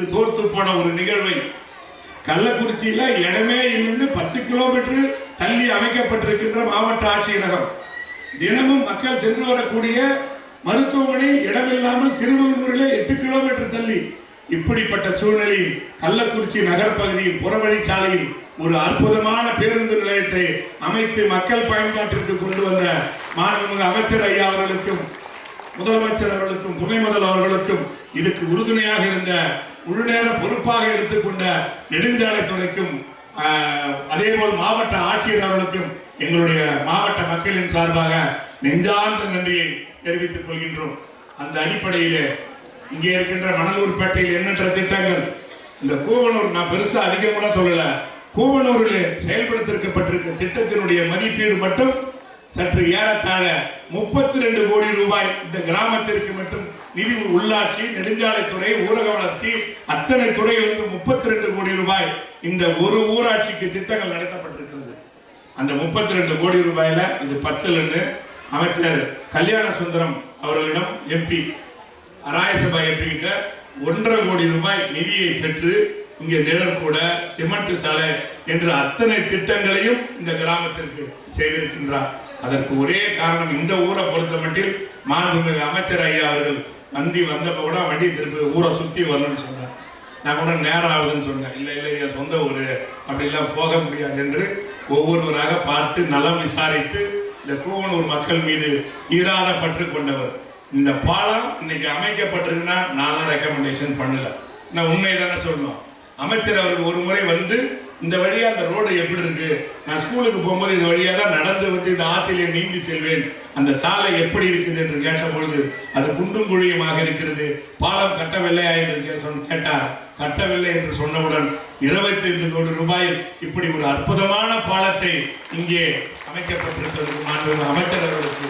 தோர்த்து போன ஒரு நிகழ்வை கள்ளக்குறிச்சியில இடமே இல்லைன்னு 10 கிலோமீட்டர் தள்ளி அமைக்கப்பட்டிருக்கின்ற மாவட்ட ஆட்சியரகம், தினமும் மக்கள் சென்று வரக்கூடிய மருத்துவமனை இடமில்லாமல் சிறுவங்கூரில் 8 கிலோமீட்டர் தள்ளி, இப்படிப்பட்ட சூழ்நிலையில் கள்ளக்குறிச்சி நகர்பகுதியில் புறவழிச்சாலையில் ஒரு அற்புதமான பேருந்து நிலையத்தை அமைத்து மக்கள் பயன்பாட்டிற்கு கொண்டு வந்த மாண்புமிகு அமைச்சர் ஐயா அவர்களுக்கும் முதலமைச்சர் அவர்களுக்கும் துணை முதல்வர் அவர்களுக்கும் இதுக்கு உறுதுணையாக இருந்த முழுநேர பொறுப்பாக எடுத்துக்கொண்ட நெடுஞ்சாலைத்துறைக்கும் அதேபோல் மாவட்ட ஆட்சியர் அவர்களுக்கும் எங்களுடைய மாவட்ட மக்களின் சார்பாக நெஞ்சார்ந்த நன்றியை தெரிவித்துக் கொள்கின்றோம். அந்த அடிப்படையிலே இங்கே இருக்கின்ற மணலூர்பேட்டையில் எண்ணற்ற திட்டங்கள், இந்த கூவனூர் நான் பெருசா அதிகமாக சொல்லல, கூவனூரில் செயல்படுத்திருக்கப்பட்டிருக்க திட்டத்தினுடைய மதிப்பீடு மட்டும் சற்று ஏறத்தாழ 32 கோடி ரூபாய் இந்த கிராமத்திற்கு மட்டும் நிதி, உள்ளாட்சி, நெடுஞ்சாலைத்துறை, ஊரக வளர்ச்சி அத்தனை துறையிலிருந்து 32 கோடி ரூபாய் இந்த ஒரு ஊராட்சிக்கு திட்டங்கள் நடத்தப்பட்டிருக்கிறது. அந்த 32 கோடி ரூபாயில இது 10 அமைச்சர் கல்யாண சுந்தரம் அவர்களிடம் எம்பி ராயசபா எம்பி கிட்ட 1.5 கோடி ரூபாய் நிதியை பெற்று இங்கே நிழற்கூட, சிமெண்ட் சாலை என்று அத்தனை திட்டங்களையும் இந்த கிராமத்திற்கு செய்திருக்கின்றார். அதற்கு ஒரே காரணம், இந்த ஊரை பொறுத்த மட்டில் மாண்புமிகு அமைச்சர் ஐயா அவர்கள் வண்டி வந்தப்ப கூட வண்டி திருப்பி ஊரை சுற்றி வரணும்னு சொன்னார். நான் கூட நேரம் ஆகுதுன்னு சொன்னேன். இல்லை சொந்த ஊர் அப்படிலாம் போக முடியாது என்று ஒவ்வொருவராக பார்த்து நலம் விசாரித்து இந்த கூவனூர் மக்கள் மீது ஈராத பற்று கொண்டவர். இந்த பாலம் இன்னைக்கு அமைக்கப்பட்டிருக்குன்னா நான் ரெக்கமெண்டேஷன் பண்ணல, நான் உண்மை தானே சொல்லணும். அமைச்சர் அவர்கள் ஒரு முறை வந்து இந்த வழியா அந்த ரோடு எப்படி இருக்கு, நான் ஸ்கூலுக்கு போகும்போது இந்த வழியா தான் நடந்து வந்து இந்த ஆற்றிலே நீந்தி செல்வேன், அந்த சாலை எப்படி இருக்குது என்று கேட்டபொழுது அது குண்டும் குழியுமாக இருக்கிறது, பாலம் கட்டவில்லையா என்று கேட்டார். கட்டவில்லை என்று சொன்னவுடன் 25 கோடி ரூபாயில் இப்படி ஒரு அற்புதமான பாலத்தை இங்கே அமைக்கப்பட்டிருக்கிறது. அமைச்சர் அவர்களுக்கு